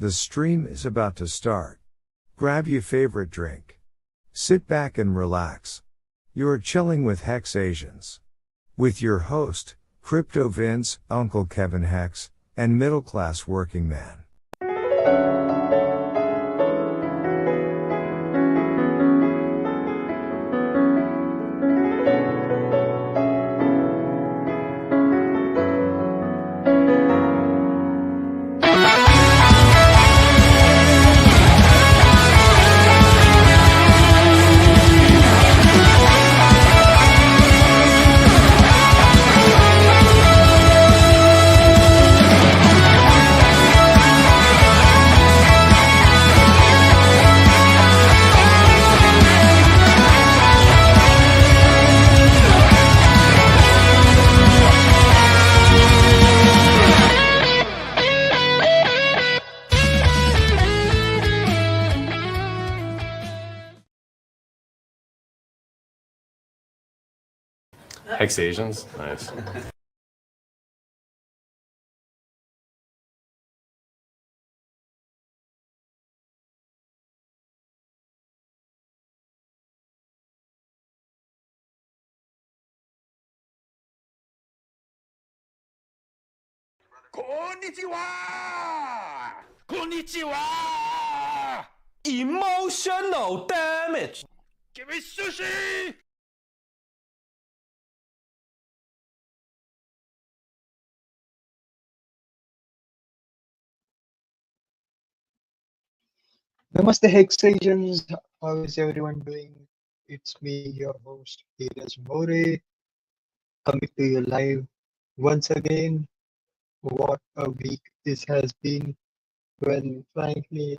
The stream is about to start. Grab your favorite drink. Sit back and relax. You're chilling with Hex Asians. With your host, Crypto Vince, Uncle Kevin Hex, and Middle Class Working Man. Hex Asians? Nice. Konnichiwa! Konnichiwa! Emotional damage! Give me sushi! Namaste Hexasions, how is everyone doing? It's me, your host, Dheeraj More, coming to you live once again. What a week this has been. Well, frankly,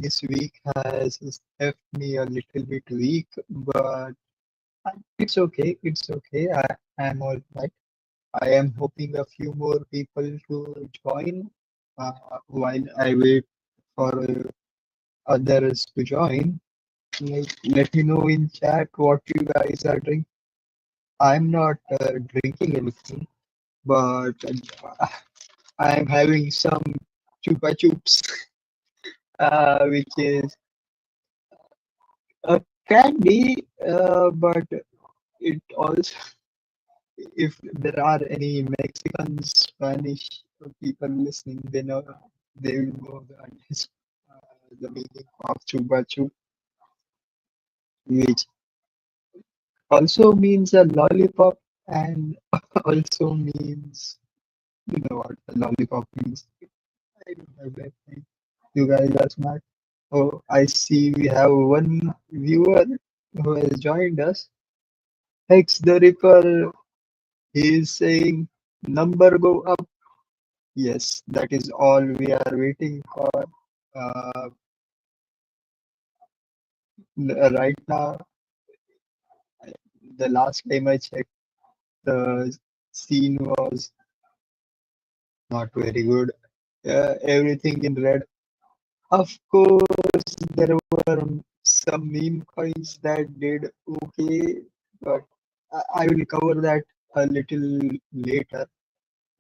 this week has left me a little bit weak, but it's okay. It's okay. I'm all right. I am hoping a few more people to join while I wait for others to join. Let me know in chat what you guys are drinking. I'm not drinking anything, but I'm having some chupa chups, which is a candy, but it also, if there are any Mexican, Spanish people listening, they will know the meaning of chupa chup, which also means a lollipop and also means, you know what a lollipop means. I don't have that thing. You guys are smart. Oh, I see we have one viewer who has joined us. Hex the Ripper. He is saying number go up. Yes, that is all we are waiting for. Right now, the last time I checked, the scene was not very good. Everything in red. Of course, there were some meme coins that did okay, but I will cover that a little later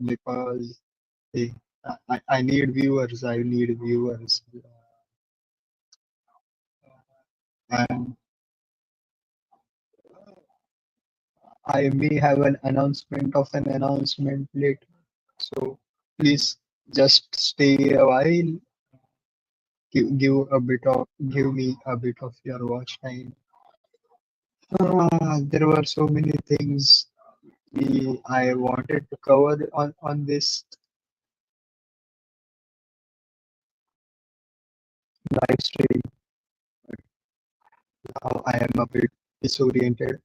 because hey, I need viewers. I need viewers. And I may have an announcement of an announcement later. So please just stay a while. Give me a bit of your watch time. There were so many things I wanted to cover on this live stream. Now I am a bit disoriented.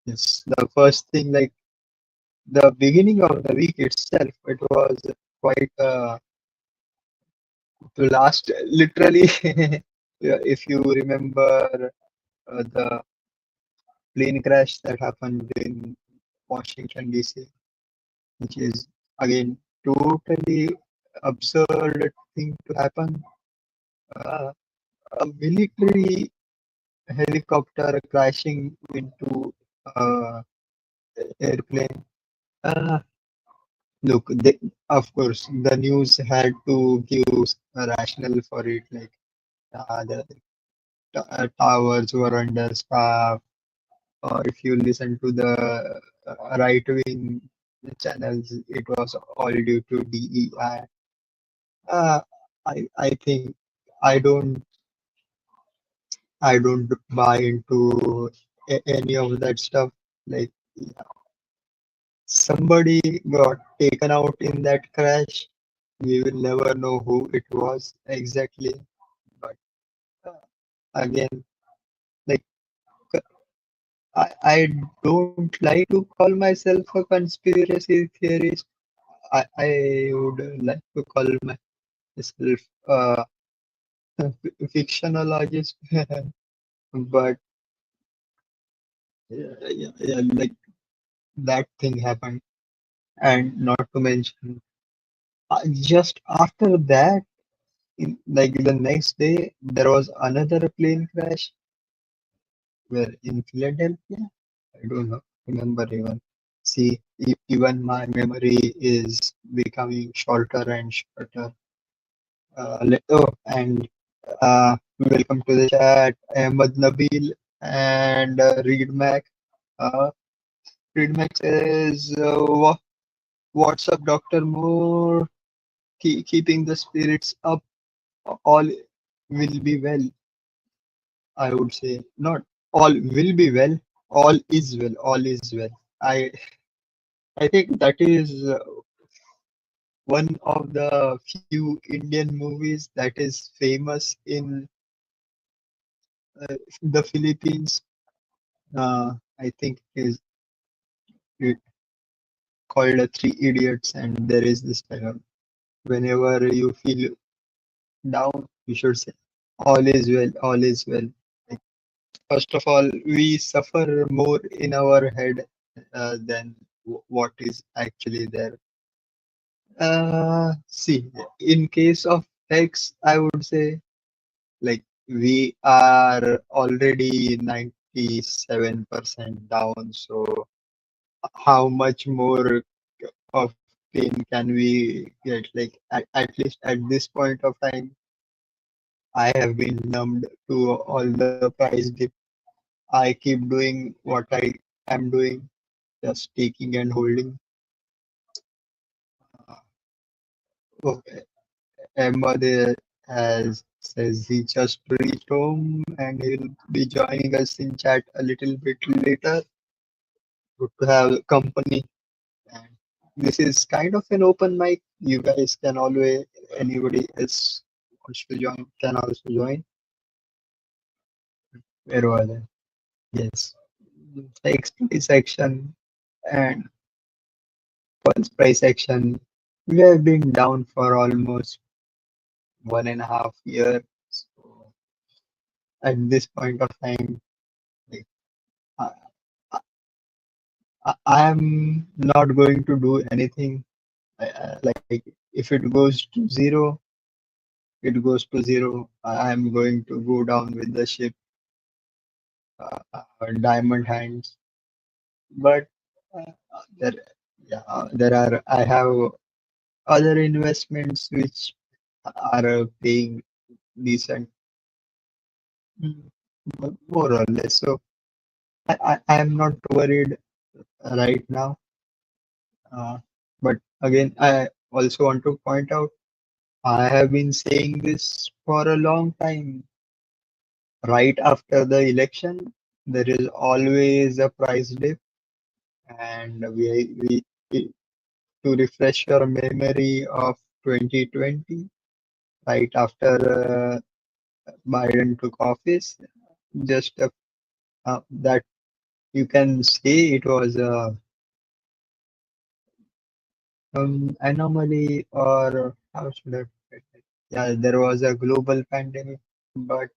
Yes, the first thing, like the beginning of the week itself, it was quite to last literally. If you remember the plane crash that happened in Washington DC, which is again totally absurd thing to happen. A military helicopter crashing into airplane. Look, of course, the news had to give a rationale for it, like the towers were understaffed, or if you listen to the right wing channels, it was all due to DEI. Uh, I think I don't I don't buy into any of that stuff. Like somebody got taken out in that crash. We will never know who it was exactly. But again, like I don't like to call myself a conspiracy theorist. I would like to call myself a fictionologist. But yeah, like that thing happened, and not to mention, just after that, like the next day, there was another plane crash where in Philadelphia. I don't know, remember even. See, even my memory is becoming shorter and shorter. And welcome to the chat, Ahmad Nabil and Reed Mac. Uh, Reed Mac says, "What's up, Doctor Moore? Keeping the spirits up. All will be well." I would say not all will be well. All is well. All is well. I I think that is one of the few Indian movies that is famous in the Philippines. I think it called Three Idiots, and there is this dialogue. Whenever you feel down, you should say, "All is well, all is well." Like, first of all, we suffer more in our head than what is actually there. See, in case of X, I would say like we are already 97% down. So how much more of pain can we get? Like at least at this point of time, I have been numbed to all the price dip. I keep doing what I am doing, just taking and holding. Okay. Emma there has says he just reached home and he'll be joining us in chat a little bit later. Good to have company. And this is kind of an open mic. You guys can always, anybody else wants to join can also join. Where was I? Yes. The XP section and pulse price section. We have been down for almost 1.5 years. So at this point of time, like, I, I am not going to do anything. Like if it goes to zero, it goes to zero. I am going to go down with the ship, diamond hands. But there, yeah, there are. I have other investments which are paying decent, mm, more or less. So I am not worried right now. But again, I also want to point out I have been saying this for a long time. Right after the election, there is always a price dip, and we to refresh your memory of 2020, right after Biden took office, just that you can say it was a anomaly, or how should I put it? Yeah, there was a global pandemic, but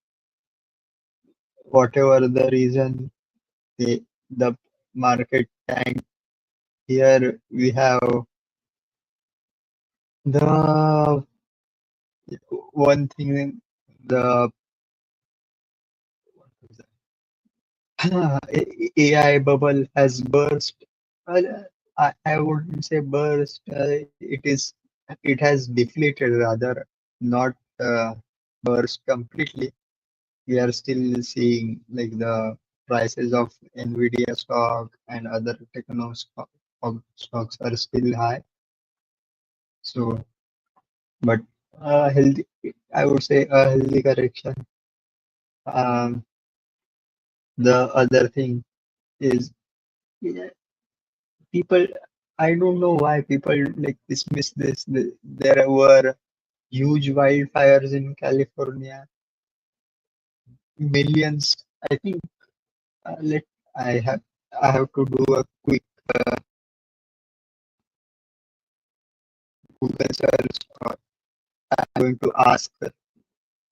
whatever the reason, the market tanked. Here we have the one thing, the AI bubble has burst. I wouldn't say burst. It has deflated rather, not burst completely. We are still seeing like the prices of Nvidia stock and other stocks are still high. So, but healthy, I would say a healthy correction. Um, the other thing is, yeah, people. I don't know why people like dismiss this. There were huge wildfires in California, millions. I think let I have I have to do a quick Google search. I'm going to ask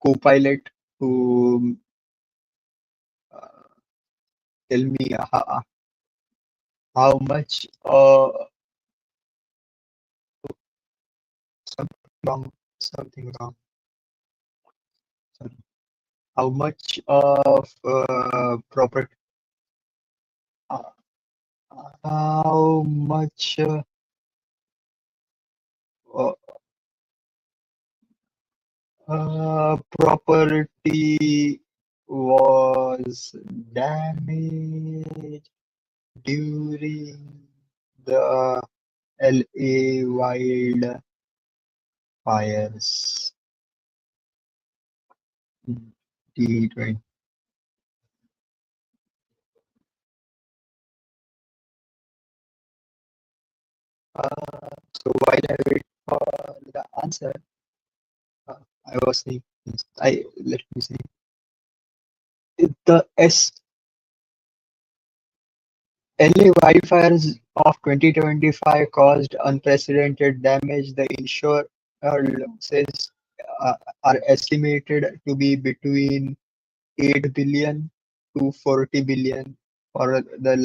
Copilot to uh, tell me how much something wrong, something wrong. Sorry. How much of property? Uh, how much uh, property was damaged during the LA wildfires? T20. So while I wait for the answer, uh, I was saying, I let me see. The LA wildfires of 2025 caused unprecedented damage. The insured losses uh, are estimated to be between 8 billion to 40 billion for the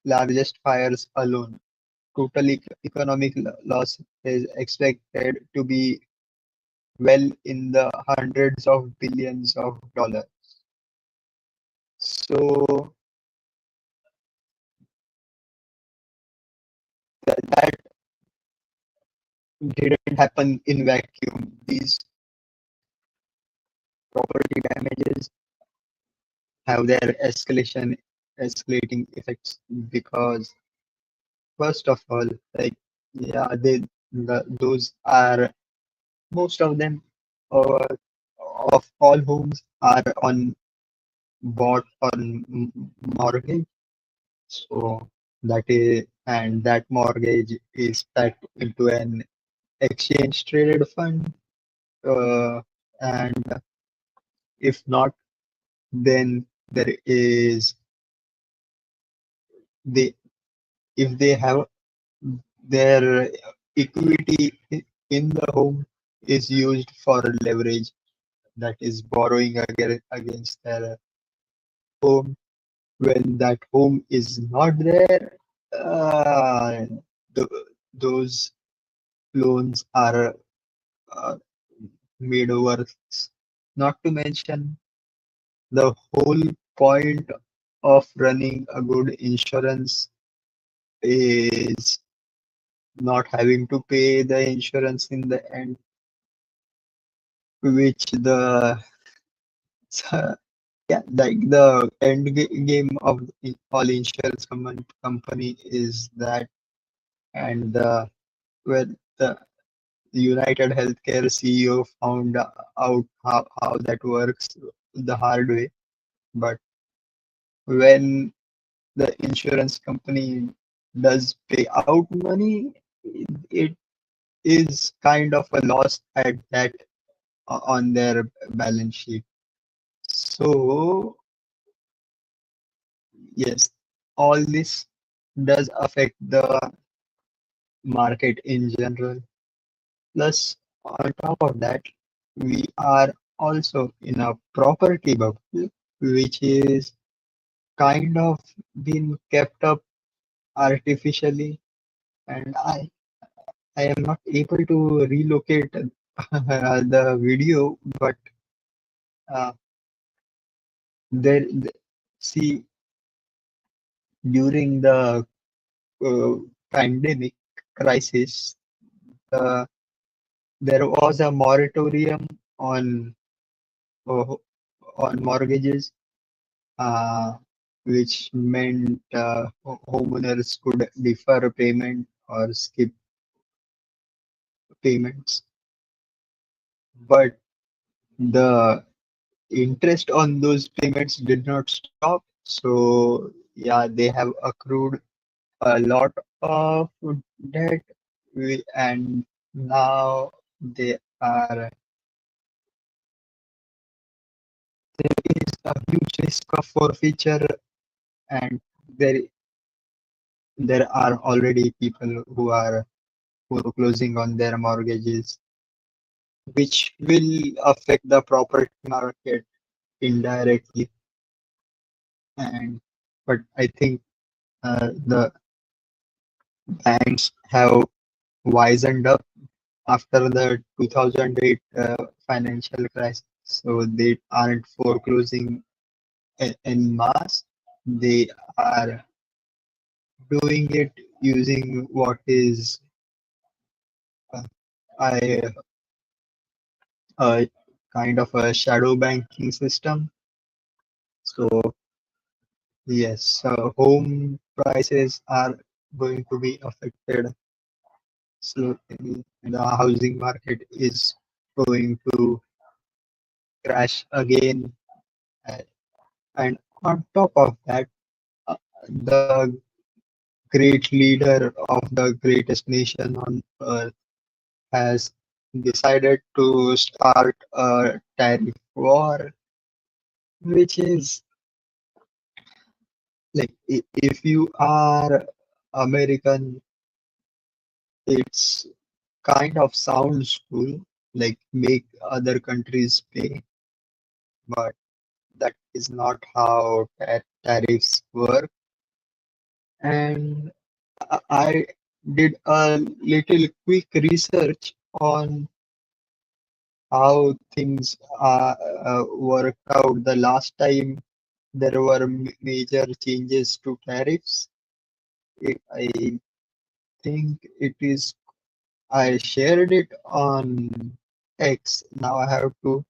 largest fires alone. Total economic loss is expected to be well in the hundreds of billions of dollars. So that didn't happen in vacuum. These property damages have their escalating effects because first of all, like yeah, those are most of them uh, of all homes are on bought on mortgage. So that mortgage is packed into an exchange traded fund. And if not, then there is they if they have their equity in the home is used for leverage, that is borrowing against their home. When that home is not there, uh, those loans are uh, made over. Not to mention the whole point of running a good insurance is not having to pay the insurance in the end, which yeah, like the game of all insurance company is that, and where the United Healthcare CEO found out how that works the hard way. But when the insurance company does pay out money, it is kind of a loss at that on their balance sheet. So yes, all this does affect the market in general. Plus, on top of that, we are also in a property bubble, which is kind of been kept up artificially, and I am not able to relocate the video, but uh, there see during the pandemic crisis, uh, there was a moratorium on uh, on mortgages, uh, which meant homeowners could defer payment or skip payments. But the interest on those payments did not stop. So yeah, they have accrued a lot of debt, and now they are there is a huge risk of forfeiture, and there there are already people who are foreclosing on their mortgages, which will affect the property market indirectly. And but I think the banks have wisened up after the 2008 financial crisis, so they aren't foreclosing en masse. They are doing it using what is uh, I a kind of a shadow banking system. So yes, home prices are going to be affected slowly. The housing market is going to crash again. Uh, And on top of that, the great leader of the greatest nation on earth has decided to start a tariff war, which is like if you are American, it's kind of sounds cool, like make other countries pay, but that is not how tariffs work. And I did a little quick research on how things worked out the last time there were major changes to tariffs. I think it is, I shared it on X. Now I have to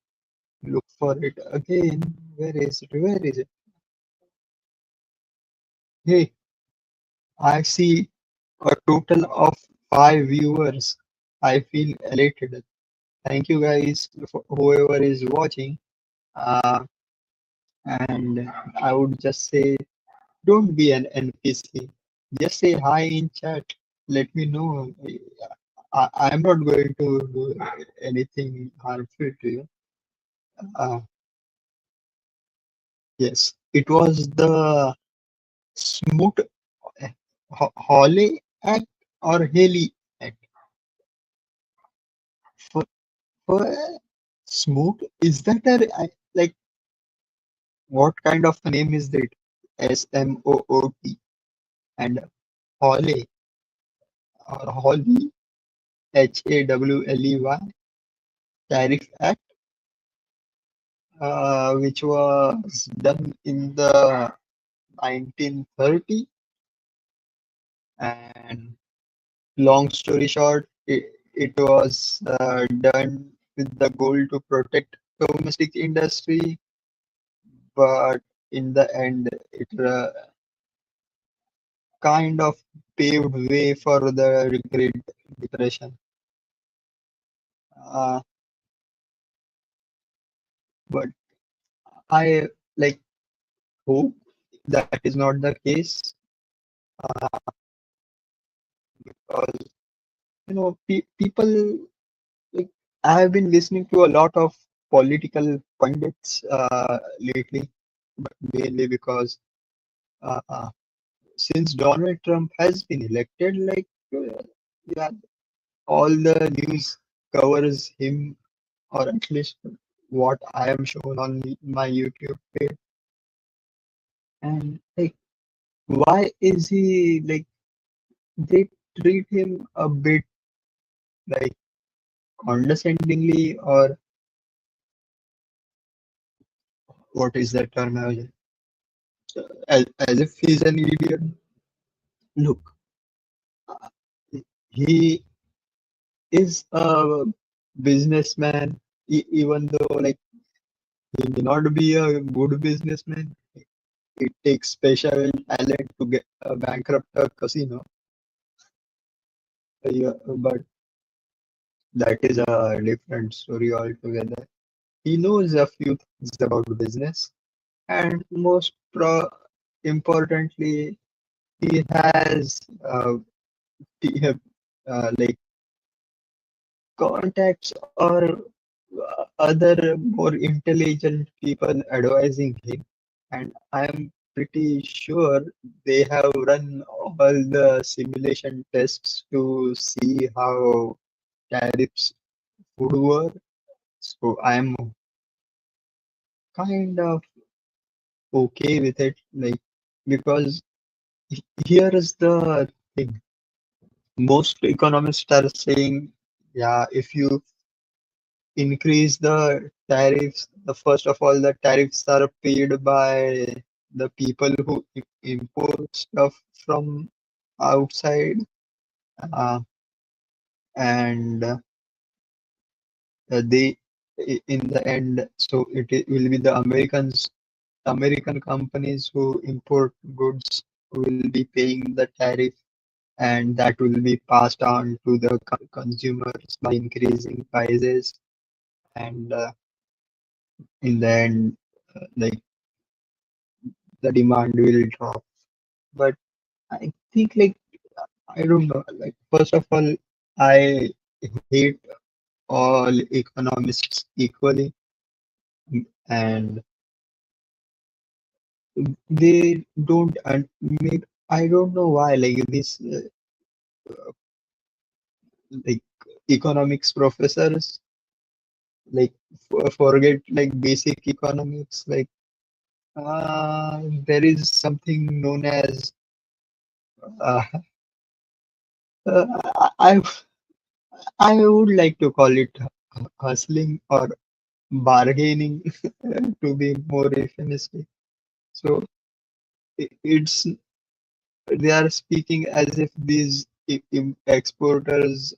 look for it again. Where is it? Where is it? Hey, I see a total of 5 viewers. I feel elated. Thank you guys, for whoever is watching. Uh, and I would just say, don't be an NPC. Just say hi in chat. Let me know. I'm not going to do anything harmful to you. Uh, yes, it was the Smoot Hawley Act or Haley Act. For, for Smoot, is that like what kind of a name is that? SMOOT, and Hawley or Hawley HAWLEY Tariff Act, which was done in the 1930. And long story short, it was done with the goal to protect domestic industry, but in the end, it kind of paved way for the Great Depression. Uh, but I like hope that is not the case, because people like I have been listening to a lot of political pundits lately, but mainly because uh, since Donald Trump has been elected, yeah, all the news covers him, or at least what I am shown on my YouTube page. And like, why is he like they treat him a bit like condescendingly, or what is that terminology? As if he's an idiot. Look, he is a businessman, even though like he may not be a good businessman. It takes special talent to get bankrupt a casino. Yeah, but that is a different story altogether. He knows a few things about business, and most importantly, he has he have, like contacts or other more intelligent people advising him, and I'm pretty sure they have run all the simulation tests to see how tariffs would work. So I'm kind of okay with it, like because here is the thing. Most economists are saying, yeah, if you increase the tariffs, the first of all, the tariffs are paid by the people who import stuff from outside, uh, and they, in the end, so will be the American companies who import goods will be paying the tariff, and that will be passed on to the consumers by increasing prices, and in the end, like the demand will drop. But I think like I don't know. Like first of all, I hate all economists equally, and they don't make. I don't know why. Like this, like economics professors, like forget like basic economics. Like there is something known as uh, I I would like to call it hustling or bargaining to be more euphemistic. So it's they are speaking as if these exporters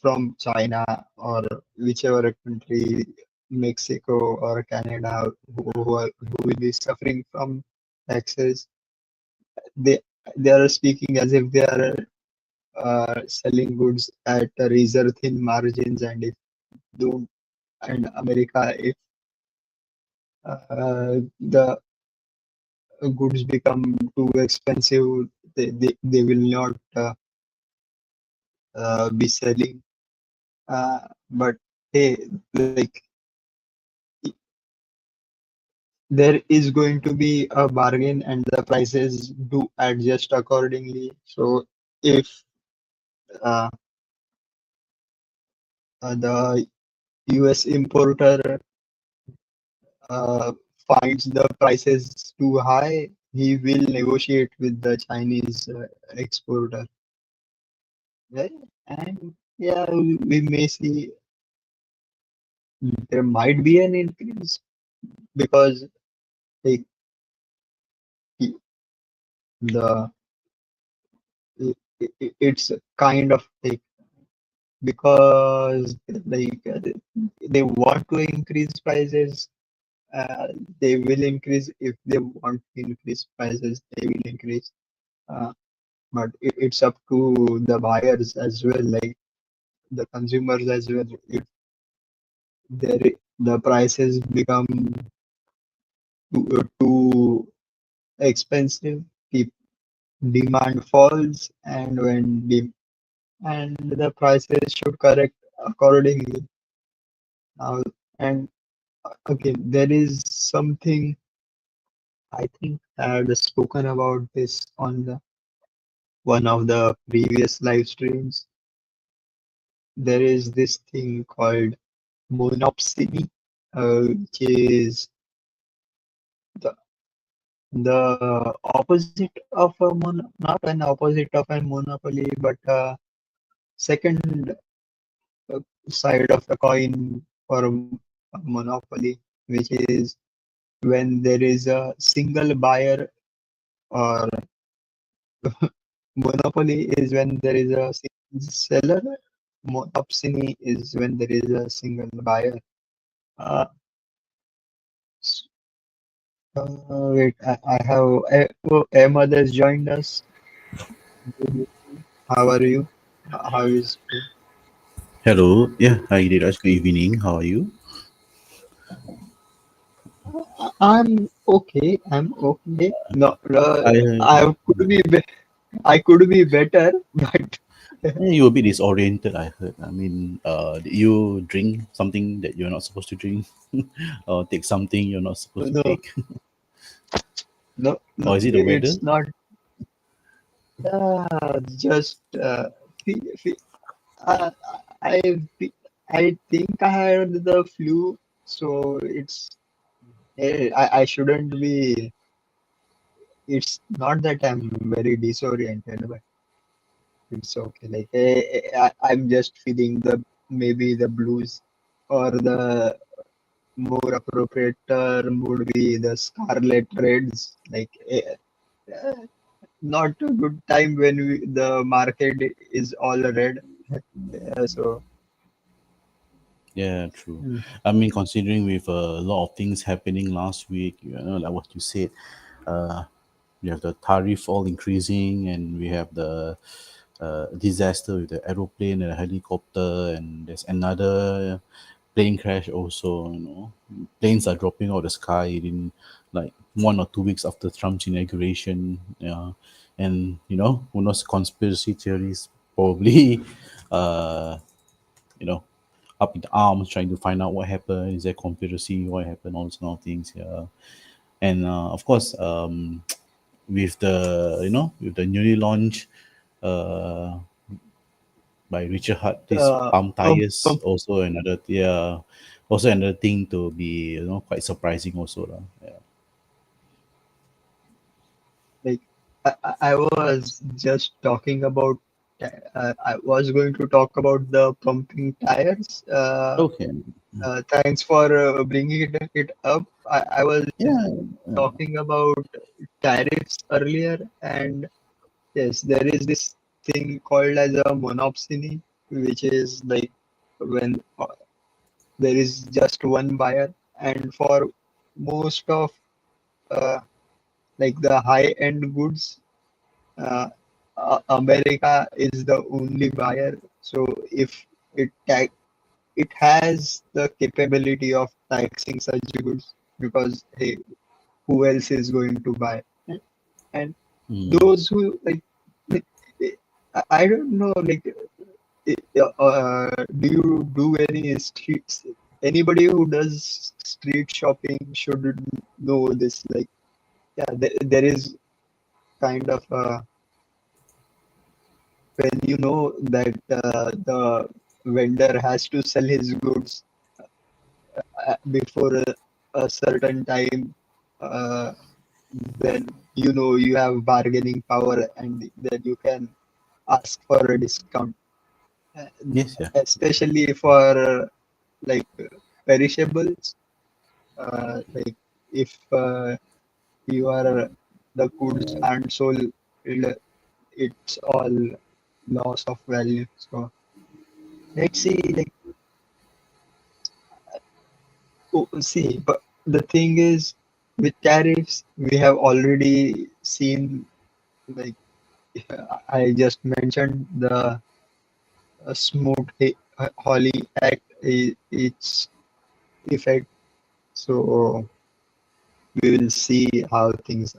from China or whichever country, Mexico or Canada, who will be suffering from taxes, they they are speaking as if they are selling goods at a razor thin margins, and if don't and America, if the goods become too expensive, they will not be selling. But hey, like there is going to be a bargain and the prices do adjust accordingly. So if uh, the US importer uh, finds the prices too high, he will negotiate with the Chinese exporter. Right? And yeah, we may see there might be an increase because like the it's kind of like because like they want to increase prices, uh, they will increase. If they want to increase prices, they will increase, uh, but it's up to the buyers as well, like the consumers as well. If the prices become too expensive, demand falls, and and the prices should correct accordingly. And again, there is something I think I had spoken about this on the one of the previous live streams. There is this thing called monopsony, which is the opposite of a not an opposite of a monopoly, but second side of the coin for a monopoly, which is when there is a single buyer or Monopoly is when there is a single seller. Monopsony is when there is a single buyer. Uh, s- Wait, I have Ahmad has joined us. How are you? How is Hello. Yeah. Hi, Dheeraj. Good evening. How are you? I'm okay. I'm okay. No, I I could I could be better, but You a bit disoriented. I heard. I mean, did you drink something that you're not supposed to drink, or take something you're not supposed to no, take, no, or is it the weather? it's not. Just uh, I I think I had the flu, so I shouldn't be. It's not that I'm very disoriented, but it's okay. Like I'm just feeling the maybe the blues, or the more appropriate term would be the scarlet reds. Like uh, not a good time when the market is all red. So Yeah, true. mm, I mean, considering with a lot of things happening last week, like what you said, uh, we have the tariff all increasing, and we have the disaster with the aeroplane and the helicopter, and there's another plane crash also. Planes are dropping out of the sky in like 1 or 2 weeks after Trump's inauguration. And who knows, conspiracy theories probably uh, you know up in the arms trying to find out what happened. Is there conspiracy? What happened? All those kind of things. Yeah, and of course, with the newly launched uh, by Richard Hart, this palm pump, tires pump, also another, yeah, also another thing to be quite surprising also lah. Yeah. like I was just talking about. I was going to talk about the pumping tires. Okay. Thanks for bringing it up. I was Yeah. talking about tariffs earlier, and yes, there is this thing called as a monopsony, which is like when there is just one buyer, and for most of uh, like the high-end goods, uh, America is the only buyer. So if it has the capability of taxing such goods, because hey, who else is going to buy? And Mm. those who like I don't know, like do you do any streets? Anybody who does street shopping should know this. Like, yeah, there is kind of when you know that the vendor has to sell his goods before a certain time, uh, then you know you have bargaining power, and then you can ask for a discount. Uh, Yes. Yeah. Especially for like perishables. Like if you are the goods aren't sold, it's all loss of value. So let's see, like see, but the thing is, with tariffs, we have already seen, like I just mentioned, the Hawley Act, its effect. So we will see how things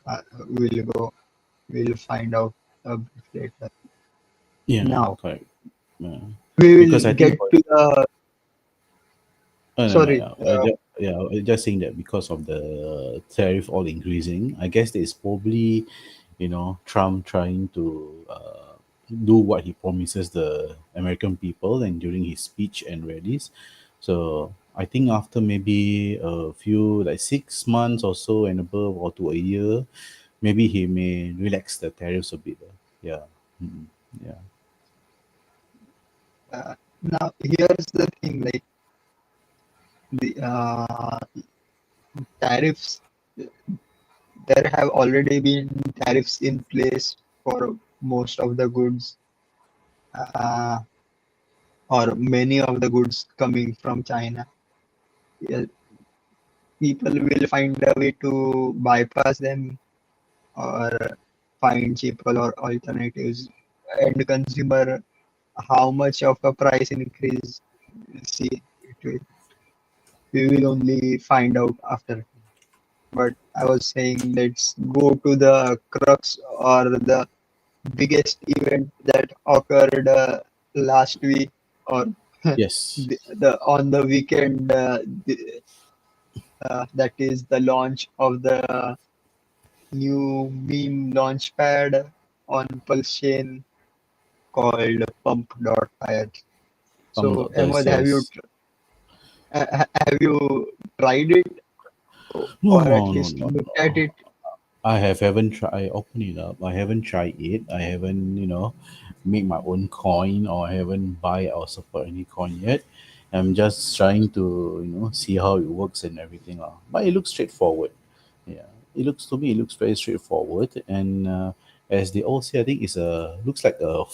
will go. We'll find out a bit later. Yeah. Now Correct. Yeah. we Because will I think get to the Oh, no, no, sorry. no. Yeah, I was just saying that because of the tariff all increasing, I guess it's probably, Trump trying to do what he promises the American people and during his speech and rallies. So I think after maybe a few, like 6 months or so and above, or to a year, maybe he may relax the tariffs a bit. Yeah. Mhm. Yeah. Now here's the thing, like the tariffs. There have already been tariffs in place for most of the goods uh, or many of the goods coming from China. Yeah, people will find a way to bypass them or find cheaper or alternatives. And consumer, how much of a price increase, see, it will, we will only find out after. But I was saying, let's go to the crux or the biggest event that occurred last week or Yes. the on the weekend. That is the launch of the new meme launchpad on Pulse Chain called Pump.io. Pump So, dot Ahmed, dice, yes. have you tried it No, or at no, no, least no, looked at no. it? haven't tried. I open it up. I haven't tried it. I haven't, made my own coin, or I haven't buy or support any coin yet. I'm just trying to, see how it works and everything. But it looks straightforward. Yeah, it looks very straightforward. And as they all say, I think it's looks like a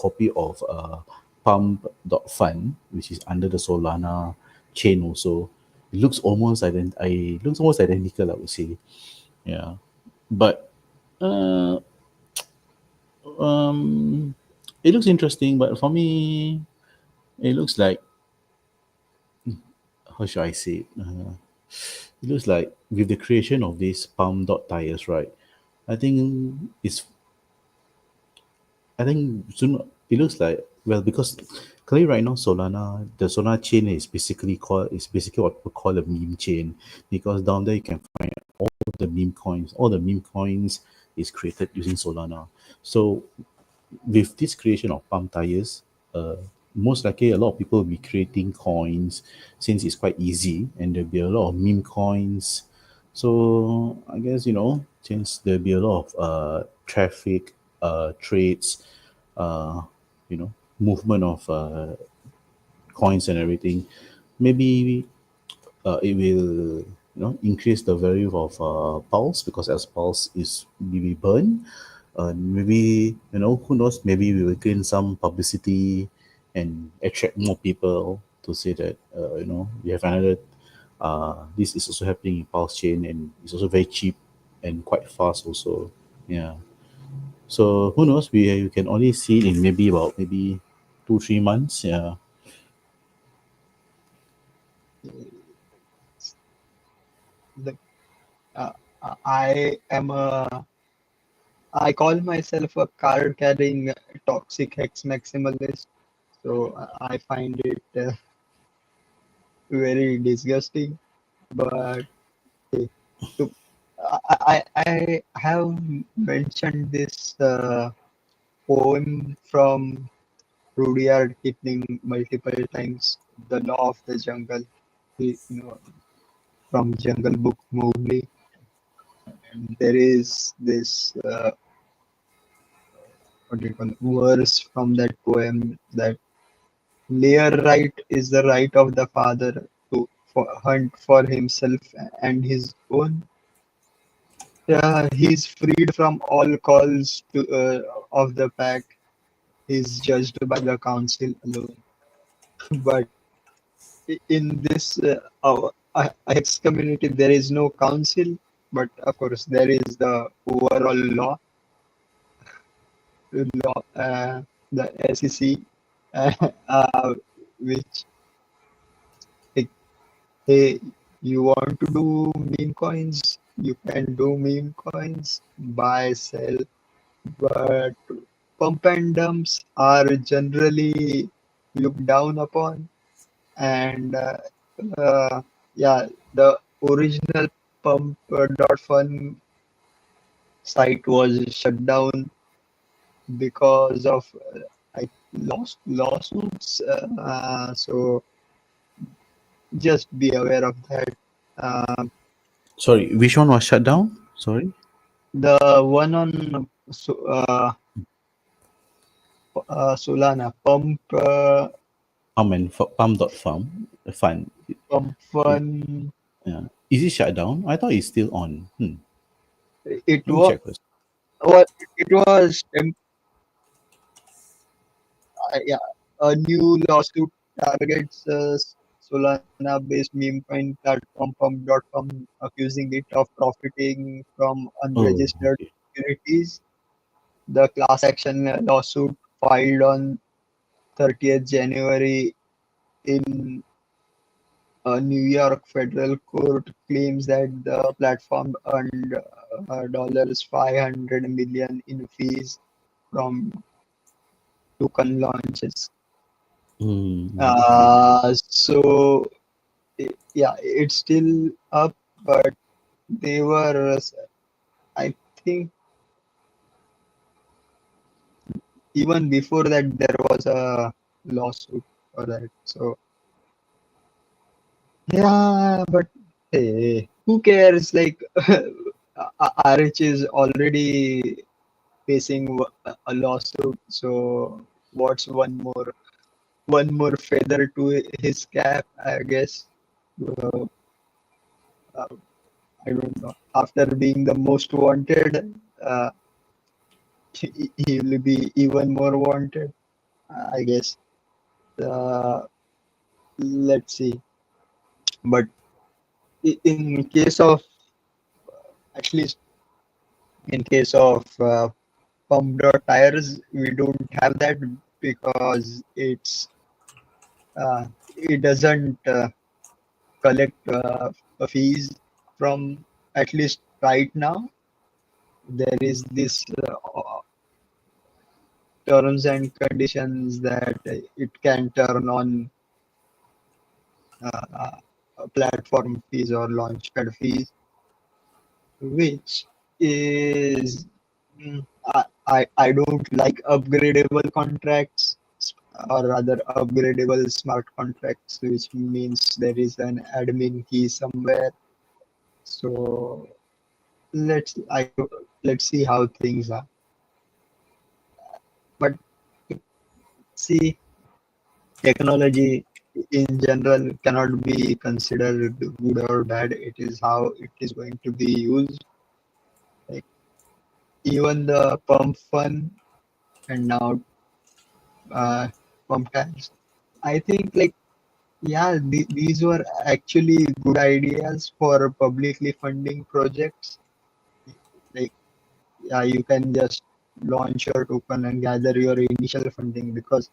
copy of Pump.fun, which is under the Solana chain also. It looks almost identical, I would say. Yeah, but uh, um, it looks interesting. But for me, it looks like, how should I say it? It looks like with the creation of these palm dot tires, right? I think it's I think soon it looks like, well, because currently right now the Solana chain is basically what we call a meme chain, because down there you can find all the meme coins is created using Solana. So with this creation of palm tires, most likely a lot of people will be creating coins, since it's quite easy, and there'll be a lot of meme coins. So I guess, since there'll be a lot of traffic, trades, uh, movement of coins and everything, maybe it will, increase the value of pulse, because as pulse is maybe burn, maybe, who knows, maybe we will gain some publicity and attract more people to say that, we have another, this is also happening in pulse chain, and it's also very cheap and quite fast also. Yeah, so who knows, we can only see it in maybe 2 3 months. Yeah. The, uh, I call myself a card carrying toxic hex maximalist. So I find it very disgusting. But to, I have mentioned this poem from Rudyard Kipling multiple times, The Law of the Jungle, from Jungle Book Mowgli. And there is this what do you call it, verse from that poem that layer right is the right of the father to hunt for himself and his own. He's freed from all calls of the pack. He's judged by the council alone. But in this X community, there is no council, but of course, there is the overall law, the SEC, which, like, hey, you want to do meme coins, you can do meme coins, buy, sell, but pump and dumps are generally looked down upon. And yeah, the original pump.fun site was shut down because of lawsuits. So just be aware of that. Uh, Sorry, which one was shut down? Sorry. the one on Solana, Pump.farm, fun. pump fun. Yeah. Is it shut down? I thought it's still on. It Let me was check first. Well, it was yeah, a new lawsuit targets Solana-based meme coin platform Pump.com, accusing it of profiting from Oh, unregistered okay. securities. The class action lawsuit filed on 30th January in a New York federal court claims that the platform earned dollars 500 million in fees from token launches. Okay. So yeah, it's still up, but they were, I think, even before that there was a lawsuit for that. So yeah, but hey, who cares? Like RH is already facing a lawsuit, so what's one more feather to his cap, I guess. Uh, uh, I don't know. After being the most wanted, he will be even more wanted, I guess. Uh, let's see. But in case of, at least in case of pumped tires, we don't have that because it doesn't collect fees from, at least right now. There is this terms and conditions that it can turn on uh, platform fees or launchpad fees, which is I don't like upgradable contracts, or rather upgradable smart contracts, which means there is an admin key somewhere. So let's see how things are. But see, technology in general cannot be considered good or bad. It is how it is going to be used. Like even the pump fun and now pump tags. I think, like, yeah, these were actually good ideas for publicly funding projects. Like, yeah, you can just launch your token and gather your initial funding, because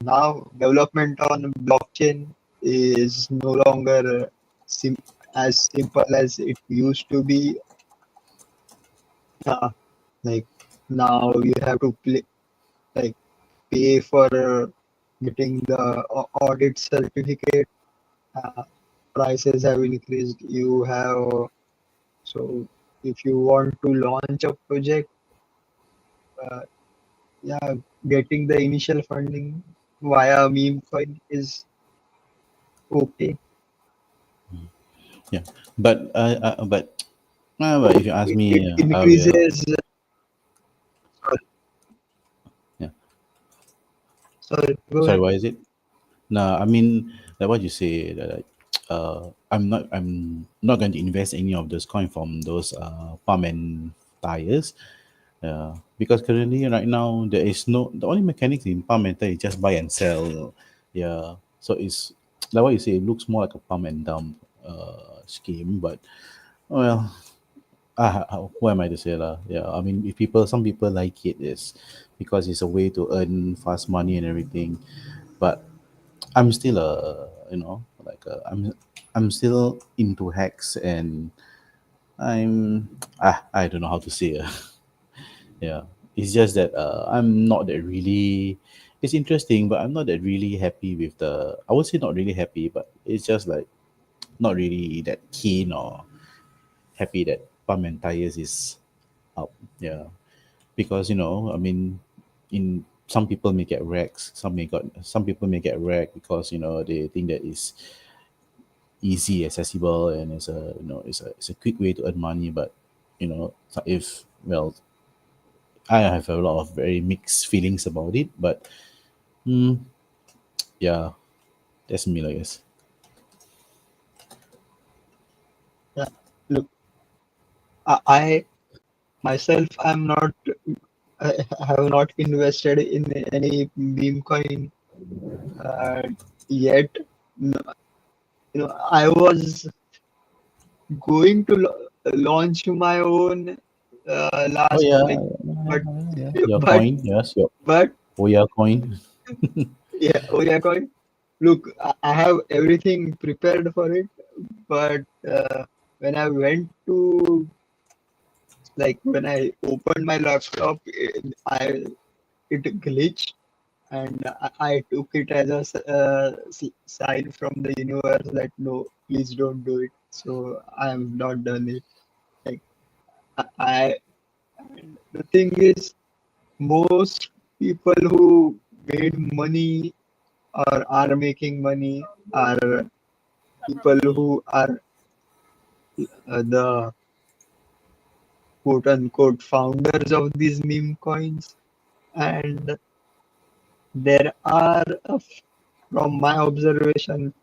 now development on blockchain is no longer sim- as simple as it used to be. Uh, like now you have to like pay for getting the audit certificate. Uh, Prices have increased. You have, so if you want to launch a project, uh, yeah, getting the initial funding via meme coin is okay. Yeah. But if you ask It me, I will. increases. Sorry, Yeah. sorry, go Sorry, ahead. why is it? No, I mean, like what you say, that like, I'm not going to invest any of those coin from those pump and tires. Because currently right now there is no, the only mechanics in pump and tire is just buy and sell. Yeah. So it's like what you say, it looks more like a pump and dump scheme, but well, who am I to say lah? Yeah, I mean, if people, some people like it is because it's a way to earn fast money and everything. But I'm still I'm still into hacks, and I don't know how to say. Yeah, it's just that I'm not that really. It's interesting, but I'm not that really happy with the. I would say not really happy, but it's just like not really that keen or happy that pump and tires is up. Yeah, because I mean, in some people may get wrecks, some people may get wrecked because they think that is easy, accessible, and it's a quick way to earn money. But if, well, I have a lot of very mixed feelings about it. But mm, yeah, that's me, I guess. Yeah, look, I myself, I have not invested in any meme coin uh, yet. No, I was going to launch my own Oh last, yeah, like, but yeah. Your but coin, yes, your but Oya coin. yeah, Oya coin. Look, I have everything prepared for it, but when I went to, like, when I opened my laptop, it glitched, and I took it as a sign from the universe that no, please don't do it. So I have not done it. Like, I and the thing is, most people who made money or are making money are people who are the quote unquote founders of these meme coins. And there are, from my observation,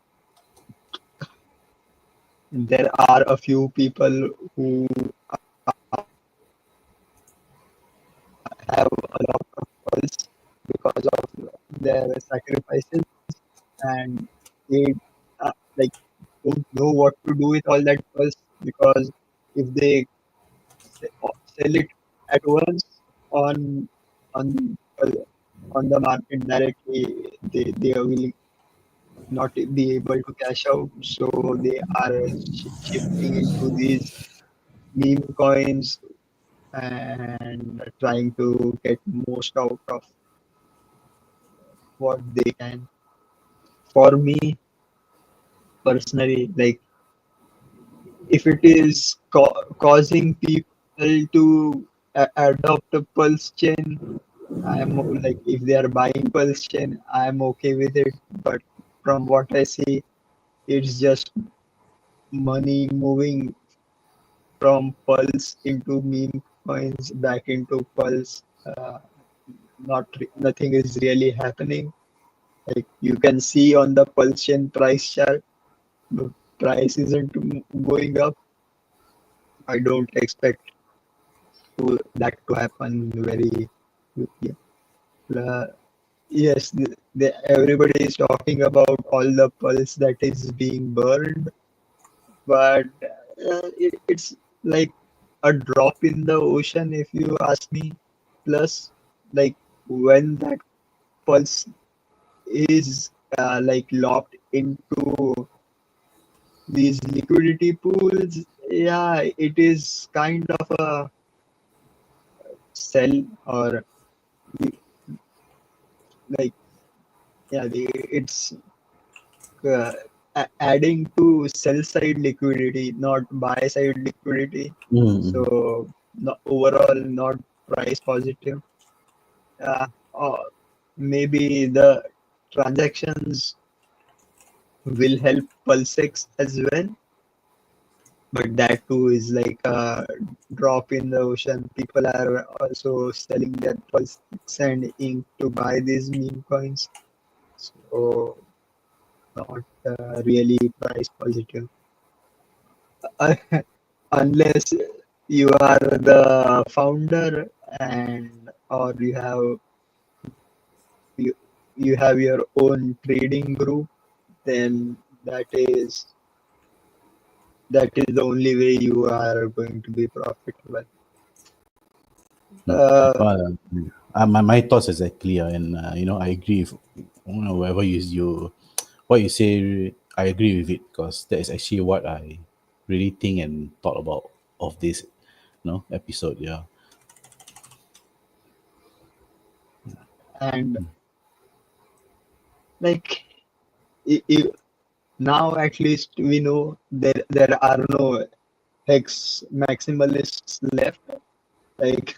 there are a few people who have a lot of pulse because of their sacrifices, and they like don't know what to do with all that pulse, because if they sell it at once on on on the market directly, they will not be able to cash out. So they are shifting into these meme coins and trying to get most out of what they can. For me personally, like, if it is causing people to adopt a pulse chain, I'm like, if they are buying pulse chain, I'm okay with it. But from what I see, it's just money moving from pulse into meme coins back into pulse. Nothing is really happening. Like, you can see on the pulse chain price chart, the price isn't going up. I don't expect that to happen very quickly. Uh, yes, everybody is talking about all the pulse that is being burned, but it's like a drop in the ocean, if you ask me. Plus, like, when that pulse is like locked into these liquidity pools, yeah, it is kind of a sell, or like, yeah, it's uh, adding to sell side liquidity, not buy side liquidity. Mm. So overall, not price positive. Or maybe the transactions will help Pulsex as well, but that too is like a drop in the ocean. People are also selling their Pulsex and ink to buy these meme coins, so not really price positive. Unless you are the founder, and or you, you have your own trading group, then that is the only way you are going to be profitable. Uh, Well, my thoughts exactly, and I agree with whatever what you say. I agree with it because that is actually what I really think and thought about of this, episode. Yeah. and like, now at least we know there are no hex maximalists left. Like,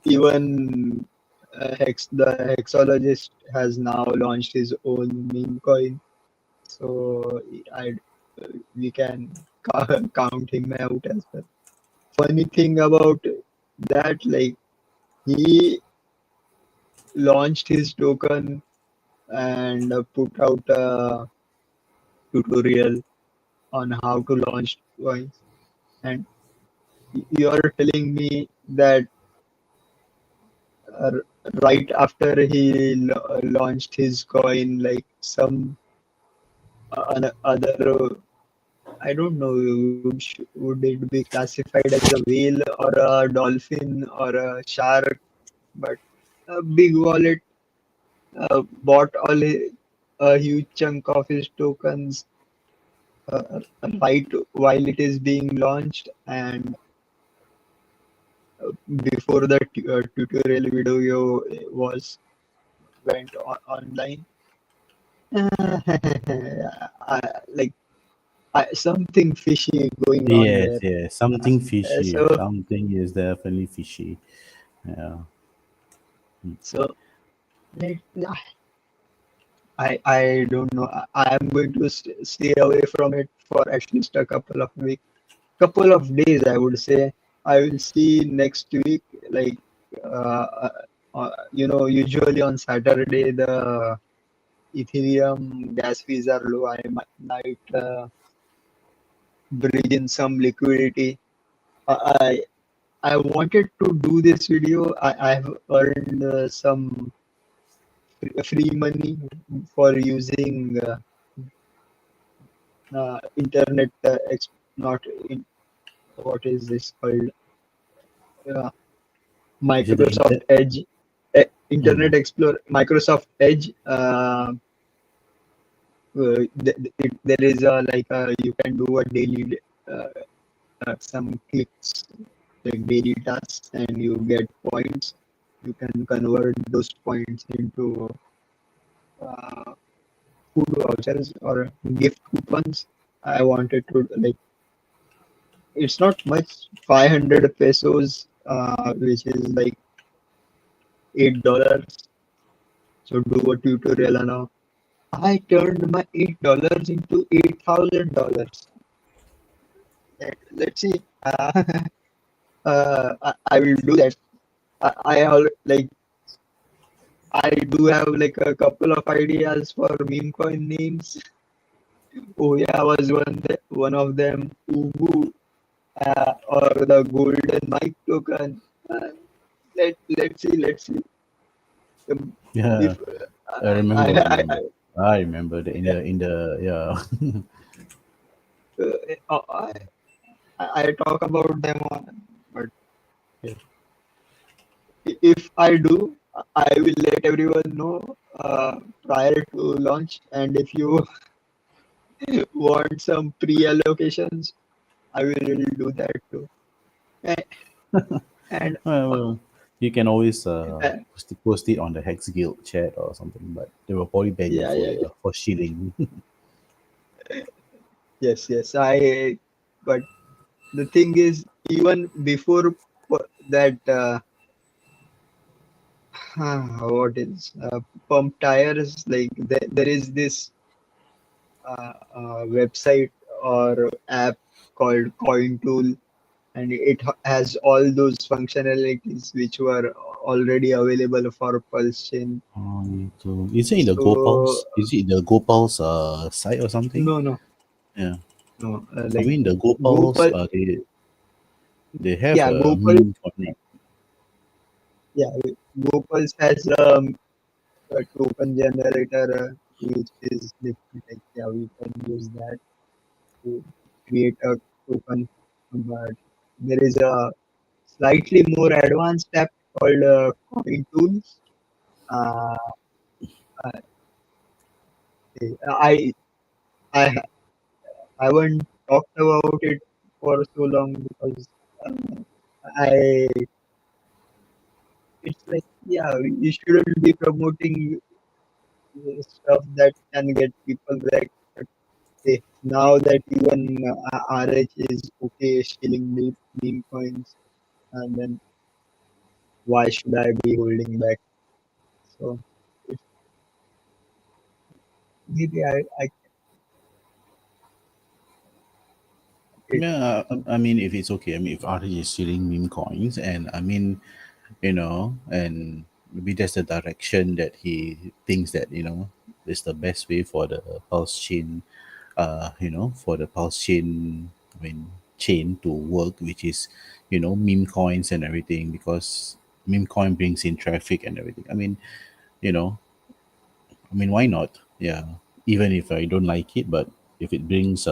even the hexologist has now launched his own meme coin, so I we can count him out as well. Funny thing about that, like, he launched his token and put out a tutorial on how to launch coins, and you're telling me that uh, right after he launched his coin, like some other, I don't know, would it be classified as a whale or a dolphin or a shark? But a big wallet bought a huge chunk of his tokens right while it is being launched, and before the tutorial video was went online. Like something fishy going on Yes, there. yes, something fishy. So Something is definitely fishy. Yeah. so like, I don't know. I am going to stay away from it for at least a couple of weeks, couple of days, I would say. I will see next week. Like usually on Saturday the Ethereum gas fees are low. I might bring in some liquidity. I I wanted to do this video. I have earned some free money for using internet not in, what is this called, uh, Is it the Microsoft inter? Edge, Mm. Internet Explorer, Microsoft Edge. There is a like you can do a daily uh, some clicks, like daily tasks, and you get points. You can convert those points into uh, food vouchers or gift coupons. I wanted to like, it's not much, 500 pesos, which is like $8. So do a tutorial and all. I turned my $8 into $8,000. Let's see. I will do that. Like I do have like a couple of ideas for meme coin names. Oh yeah, was one of them. Ubu, or the golden mic token. Let's see. Yeah, If I I, remember. I I, remember. I remember the in the yeah. I, I talk about them on, but if I do, I will let everyone know prior to launch. And if you want some pre-allocations, I will do that too. And, and Well, you can always uh, post it on the Hex Guild chat or something, but they will probably ban you yeah, for yeah, it for shilling. yes. But the thing is, even before that, what is pump tires? Like there is this website or app called CoinTool, and it has all those functionalities which were already available for Pulse Chain. So is it in the So Gopal's? Is it in the Gopal's site or something? no, Yeah, no, I like mean the Gopal's Gopal, they have yeah, a Gopal, meme connect. yeah, Gopal has a token generator, which is like, yeah, we can use that to create a token. But there is a slightly more advanced app called Coin Tools. Uh, I I haven't talked about it for so long because uh, I it's like, yeah, you shouldn't be promoting stuff that can get people back. But now that even RH is okay stealing meme coins, and then why should I be holding back? So it's, maybe I it, Yeah, I mean, if it's okay, I mean, if artist is stealing meme coins, and I mean, and maybe that's the direction that he thinks that is the best way for the pulse chain, for the pulse chain. I mean, chain to work, which is, meme coins and everything, because meme coin brings in traffic and everything. You know, why not? Yeah, even if I don't like it, but if it brings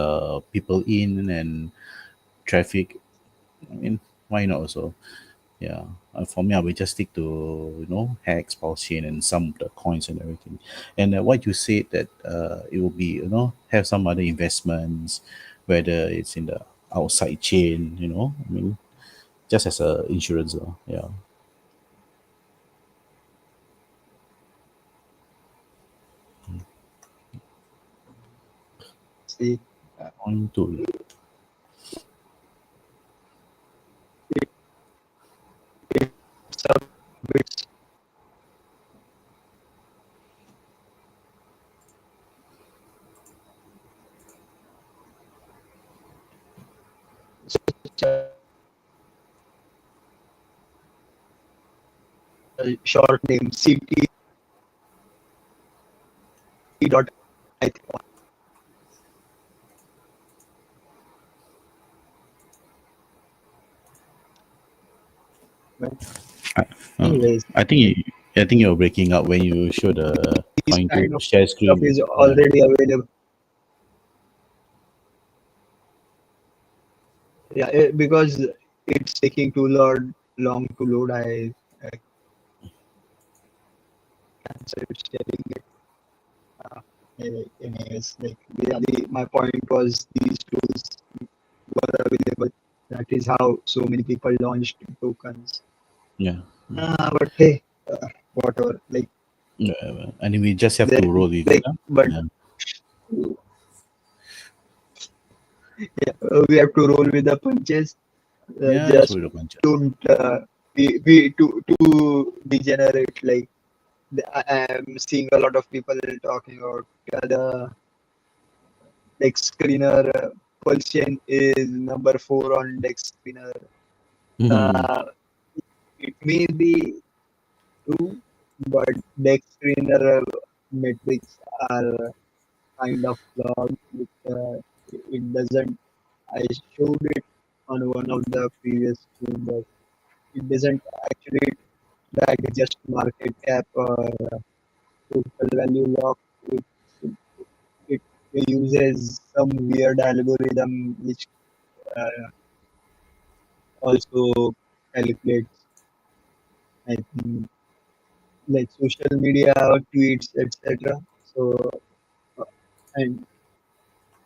people in and traffic, I mean, why not also? Yeah, for me, I will just stick to Hex, Pulse Chain, and some of the coins and everything. And what you said that it will be have some other investments, whether it's in the outside chain, just as a insurance, yeah. See, uh, Coin tool. it's a bit such a short name, CT dot, I think. But I, uh, anyways, I think you're breaking up when you show the this coin to kind of share stuff screen. is Yeah. already available. Yeah, because it's taking too long to load. I cancelled sharing it. Anyways, like my point was these tools were available. That is how so many people launched tokens. Yeah. But hey, whatever. Like Yeah, and we just have there, to roll with it. like, but Yeah. yeah, we have to roll with the punches. Yeah, just Just roll a bunch. don't be too degenerate. Like I am seeing a lot of people talking about the Dex Screener. Pulse Chain is number 4 on Dex Screener. Mhm. Uh, it may be true, but Dex Screener metrics are kind of flawed. It doesn't. I showed it on one of the previous streams that it doesn't actually track just market cap or total value lock. It, it uses some weird algorithm which uh, also calculates, I think, like social media tweets, etc. So, uh, and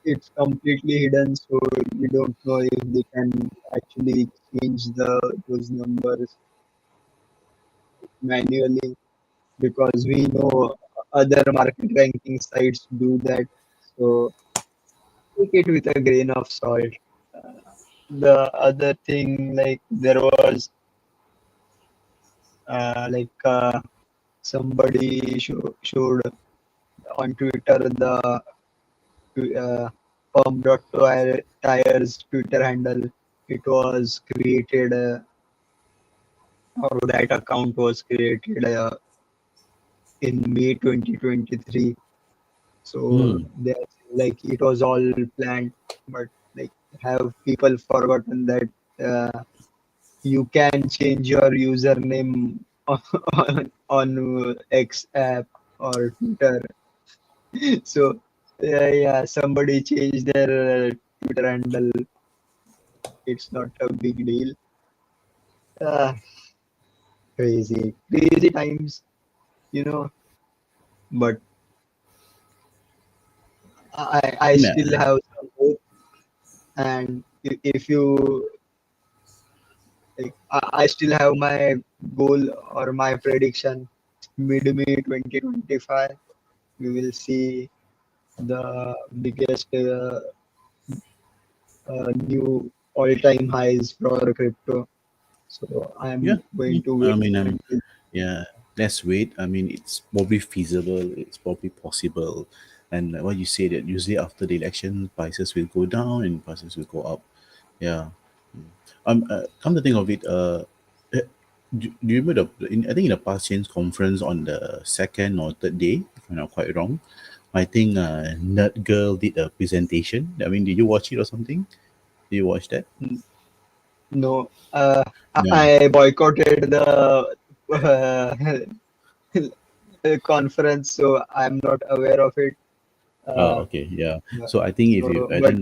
it's completely hidden, so we don't know if they can actually change those numbers manually, because we know other market ranking sites do that. So take it with a grain of salt. Uh, the other thing, like there was somebody showed on Twitter the Pump.Tires Twitter handle. It was created, or that account was created in May 2023. So Mm. that's like it was all planned, but like have people forgotten that you can change your username on X app or Twitter. So yeah, somebody changed their Twitter handle. It's not a big deal. Uh, crazy times, you know. But I Yeah. still have some hope. And if you like, I still have my goal or my prediction. Mid-May 2025, we will see the biggest new all-time highs for crypto. So Yeah. I'm going to I wait mean, until yeah. Let's wait. I mean, it's probably feasible. It's probably possible. And like what you say that usually after the election, prices will go down and prices will go up. Yeah. Come to think of it, eh, do you remember I think in the past change conference on the second or third day, if I'm not quite wrong, I think Nerd Girl did a presentation. I mean, did you watch it or something? You watched that? No, No. I boycotted conference, so I'm not aware of it. Oh, Uh, okay, yeah. but- So I think if you, so, but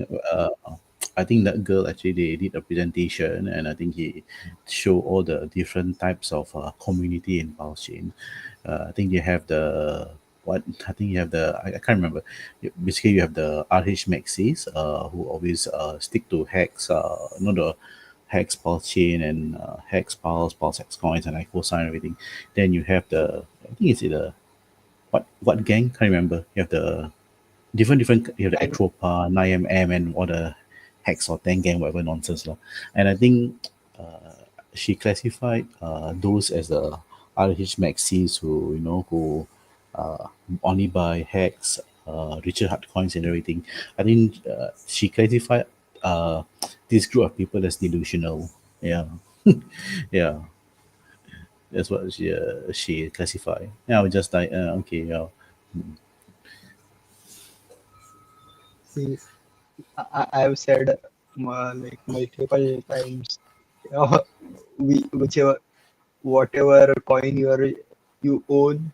I think that girl actually they did a presentation, and I think he show all the different types of community in Baoxin. I think you have the what I think you have the I can't remember. Basically, you have the RH Maxis, who always stick to Hex, the Hex Pulse Chain and Hex Pulse, Pulse Hex coins and ICOSA and everything. Then you have the I think it's the what gang? Can't remember. You have the different you have the and Atropa, 9mm and all the Hex or Tengang, whatever nonsense. Lah. And I think she classified those as the RH Maxis who uh, only buy Hex, Richard Hart coins and everything. I think she classified this group of people as delusional. Yeah. Yeah. That's what she classified. Yeah, I was just like, okay, yeah. see, I've said like multiple times, whichever whatever coin you own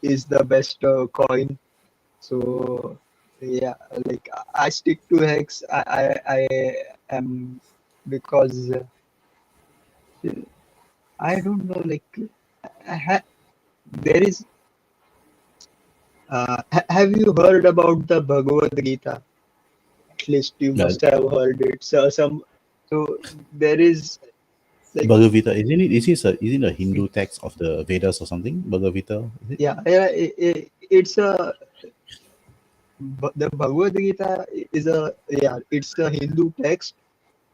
is the best coin. So yeah, like I stick to Hex. I am because I don't know, like there is. Have you heard about the Bhagavad Gita? At least you Uh, must have heard it. So there is like Bhagavad Gita, isn't it a Hindu text of the Vedas or something? Bhagavad Gita, is it? yeah, it's the Bhagavad Gita is it's a Hindu text,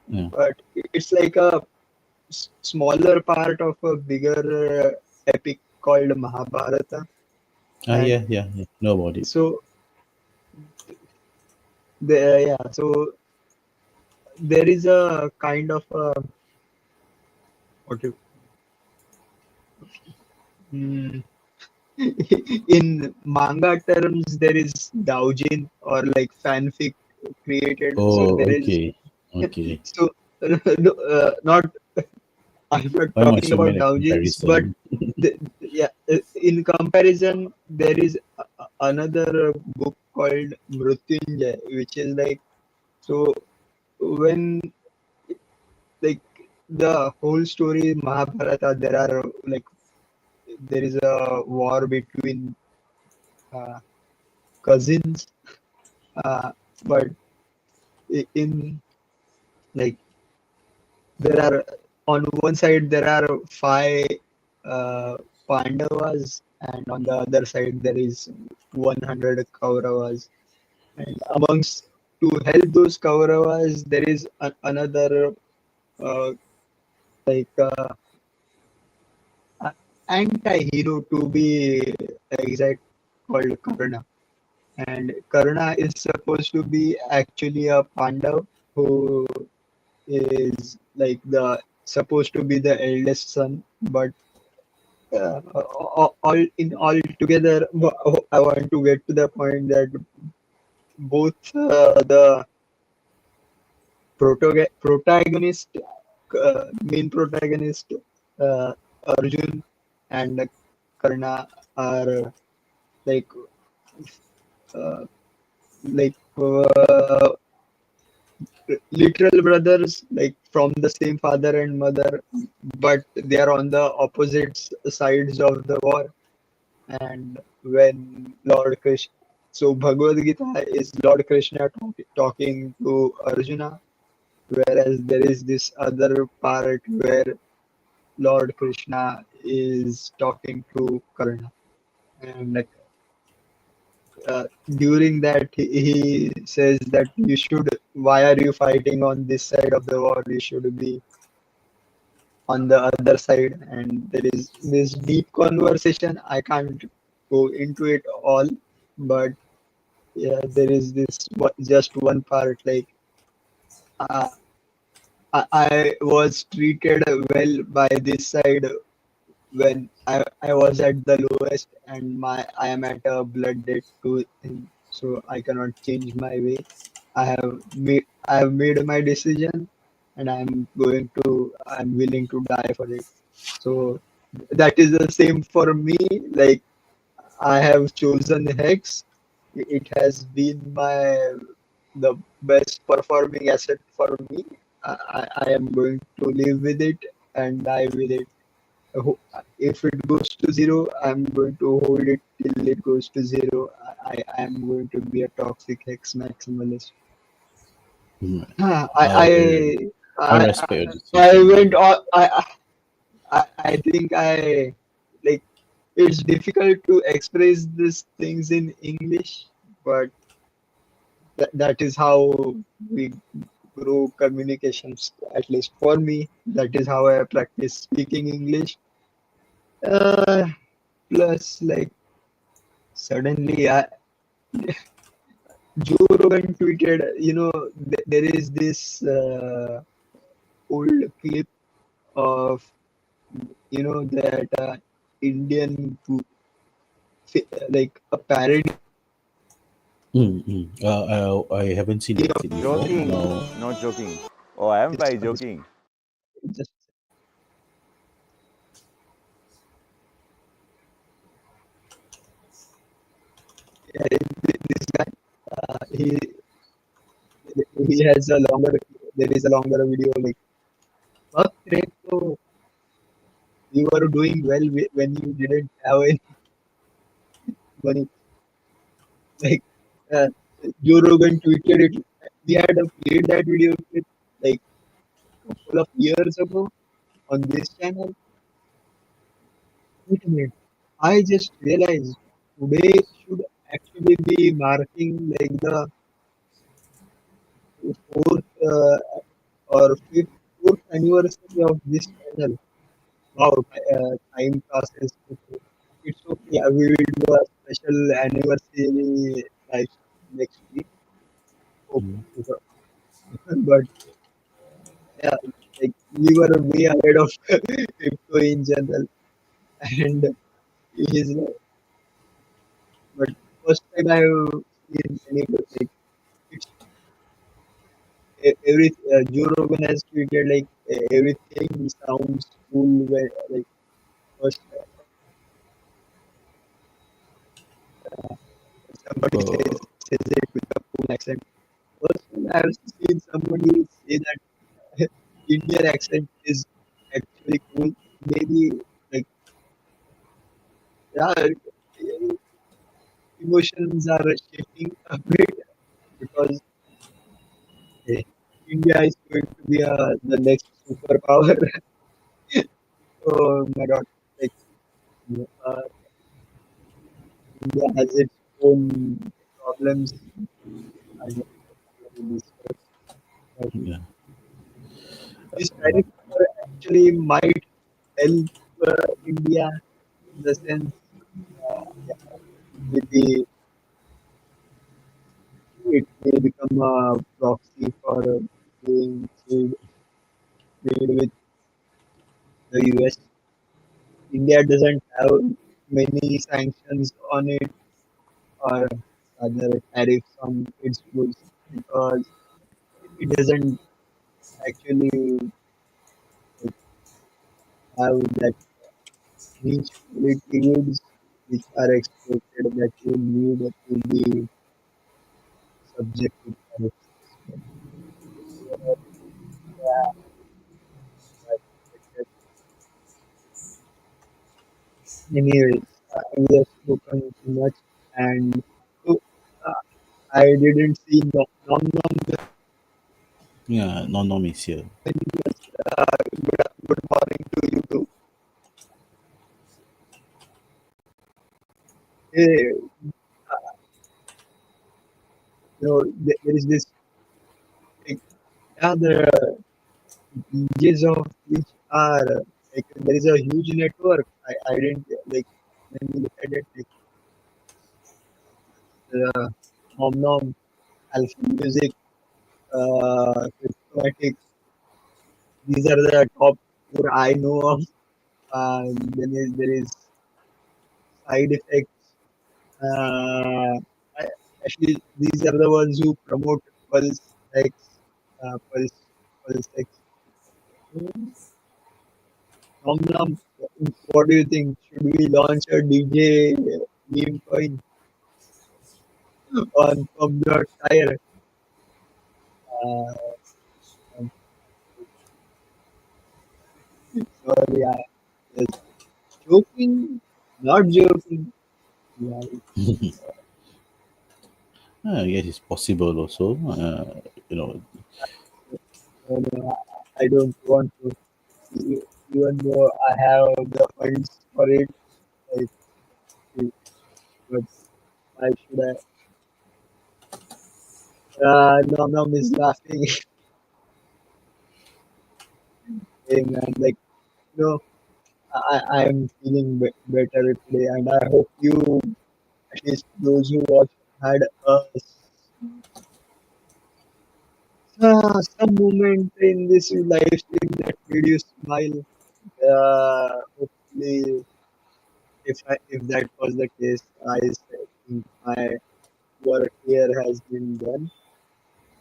Yeah. but it's like a smaller part of a bigger epic called Mahabharata. Ah, And yeah, yeah, yeah. Know about it. so so there is a kind of what you mm, in manga terms there is doujin or like fanfic created. So Oh, there is okay, okay. so no, not I'm not Why must talking you about make a doujins, but comparison? in comparison, there is another book called Mrutyunjay, which is like so when like the whole story in Mahabharata, there is a war between uh, cousins, uh, but in like there are on one side there are five uh, Pandavas, and on the other side there is 100 Kauravas. And amongst to help those Kauravas, there is another uh, like anti-hero to be exact called Karna. And Karna is supposed to be actually a Pandav who is like the supposed to be the eldest son, but all together, I want to get to the point that both the protagonist, main protagonist, uh, Arjun and Karna are like uh, like literal brothers, like from the same father and mother, but they are on the opposite sides of the war. And when Lord Krishna, so Bhagavad Gita is Lord Krishna talking to Arjuna, whereas there is this other part where Lord Krishna is talking to Karna. And like during that, he says that you should, why are you fighting on this side of the war? You should be on the other side. And there is this deep conversation. I can't go into it all, but yeah, there is this just one part like uh, I was treated well by this side when I was at the lowest, and I am at a blood debt to him, so I cannot change my way. I have made my decision, and I'm willing to die for it. So that is the same for me. Like I have chosen Hex. It has been the best performing asset for me. I am going to live with it and die with it. If it goes to zero, I'm going to hold it till it goes to zero. I am going to be a toxic Hex maximalist. Mm. I I I I I, respect your I decision. went on. I think I like it's difficult to express these things in English, but that is how we grow communications. At least for me, that is how I practice speaking English. Uh, plus, like suddenly, Joe Rogan tweeted, there is this old clip of that Indian like a parody I haven't seen that clip before. Joking, No. not joking. Oh, I am just by for this joking. just this guy he has a longer there is a longer video like fuck Reto, you were doing well when you didn't have any money like uh, Joe Rogan tweeted it. We had played that video clip like a couple of years ago on this channel. Wait a minute. I just realized today should actually be marking like the fourth or fifth fourth anniversary of this channel. Wow, time passes quickly. It's okay. We will do a special anniversary like next week. Hope. Mm. But yeah, like we were way ahead of crypto in general, and he's but first time I have seen anybody like it's every Joe Rogan has tweeted like everything sounds cool when like first somebody Uh, says it with a cool accent. First time I have seen somebody say that Indian accent is actually cool. Maybe like yeah, emotions are shifting a bit because eh, India is going to be the next superpower. Oh my God! Like uh, India has its own problems. I don't know this, but yeah. this tariff war actually might help India in the sense yeah, maybe it may become a proxy for doing trade with the US. India doesn't have many sanctions on it or other tariffs on its goods because it doesn't actually like, have that niche quality goods which are exported that you need to be subject to tariffs. So, yeah, but anyways, we have spoken too much, and so, uh, I didn't see Nom Nom Yeah, non is here. good morning to you too. Hey, there is this like, yeah, the DJs of which are like there is a huge network. I didn't like when you look at it like Nom Nom, Alpha Music, Cryptomatic. These are the top four I know of. Then there is side effects. Uh, actually, these are the ones who promote. Pulse X, Pulse X. Nom Nom, what do you think? Should we launch a DJ meme coin on Pub Dot Tire? Uh, sorry, I was joking, not joking. Yeah, I guess it's possible also. no, I don't want to. Even though I have the funds for it, like, but why should I? Nom Nom is laughing. Hey man, like, no, I am feeling better today, and I hope you, at least those who watch, had some moment in this live stream that made you smile. Hopefully, if that was the case, I think my work here has been done.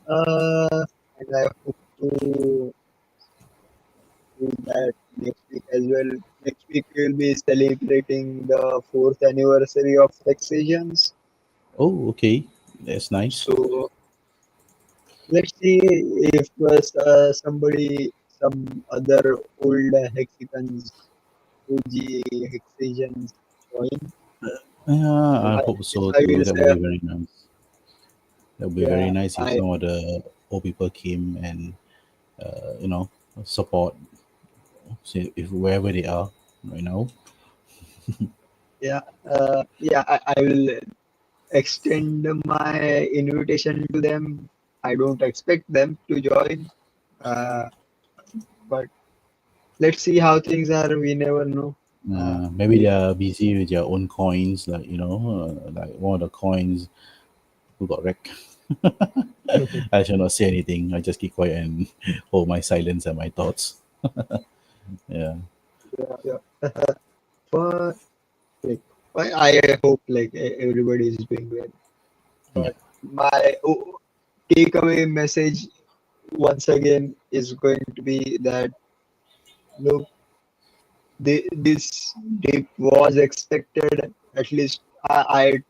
And I hope to do that next week as well. Next week we'll be celebrating the 4th anniversary of Taxations. Oh, okay. That's nice. So let's see if some other old Hexicans, OG Hexations join. Yeah, I I, hope so I too. will That would say, be very nice. That would be very yeah, nice if I some of the old people came and support. See if wherever they are right now. I will extend my invitation to them. I don't expect them to join, uh, but let's see how things are. We never know. Maybe they are busy with their own coins, like one of the coins who got wrecked. I shall not say anything. I just keep quiet and hold my silence and my thoughts. Yeah. Yeah. But like, I hope like everybody is doing well. Yeah. But my takeaway message once again is going to be that look, this dip was expected. At least I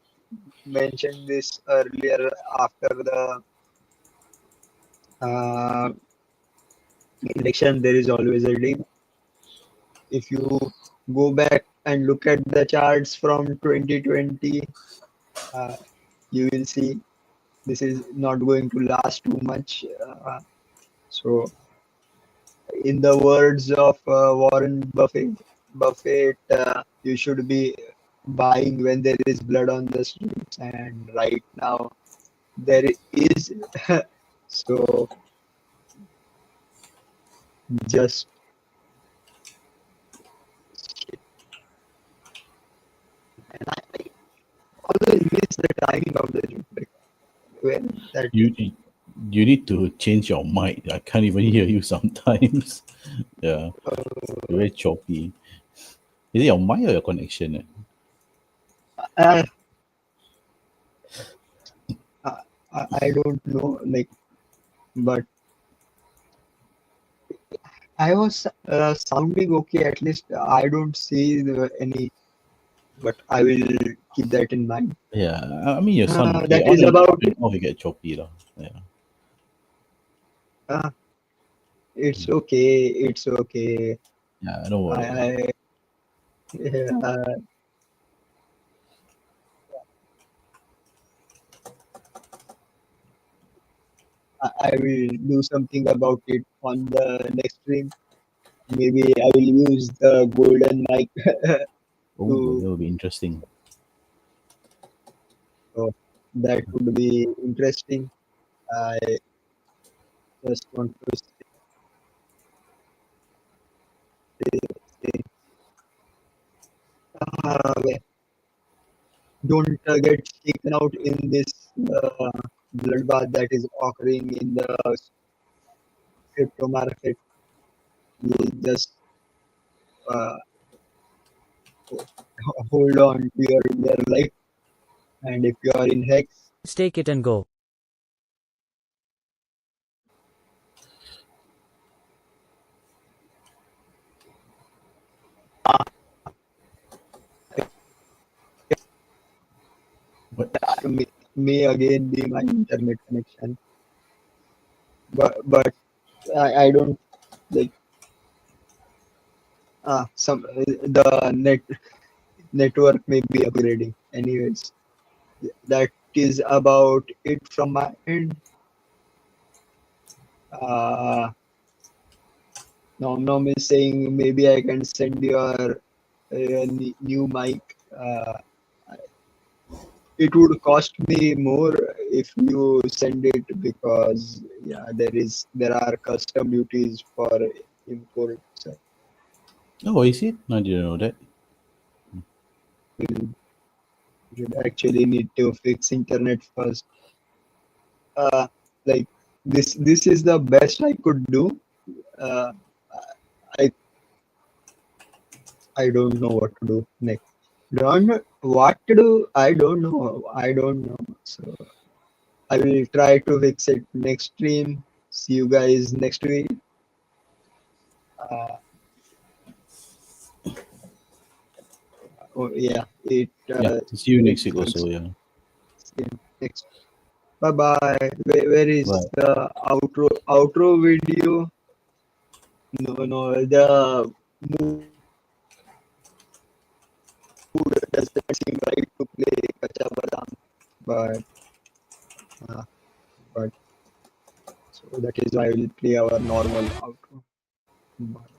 mentioned this earlier after the uh, election. There is always a dip. If you go back and look at the charts from 2020, uh, you will see this is not going to last too much. So, in the words of Warren Buffett, you should be buying when there is blood on the streets, and right now there is. So, just and I always miss the timing of the joke. Like when that You you need to change your mic. I can't even hear you sometimes. Yeah. You're very choppy. Is it your mic or your connection? uh, I don't know, like, but I was sounding okay. At least I don't see any, but I will keep that in mind. Yeah. I mean, your sound okay. That is On about and off, you get choppy. Lah. Yeah. uh, it's okay. It's okay. Yeah, don't I, worry. I uh, I will do something about it on the next stream. Maybe I will use the golden mic Oh, to. that will be interesting. So that would be interesting. I just want to say, well, don't get taken out in this bloodbath that is occurring in the crypto market. You just uh, hold on to your life, and if you are in hex, Stake it and go. may again be my internet connection. But I don't like some the network may be upgrading. Anyways, that is about it from my end. Nom is saying maybe I can send your new mic. It would cost me more if you send it because there are custom duties for import. So Oh, is it? I didn't know that. you actually need to fix internet first. Like this is the best I could do. Uh, I I don't know what to do next. Don't know what to do. I don't know. I don't know. So I will try to fix it next stream. See you guys next week. Uh, oh yeah, Yeah, see you next week it's also. Yeah. next. Bye bye. Where is Bye. the outro video? No, the mood doesn't seem right to play Kacha Badam, but so that is why I will play our normal outro. Bye.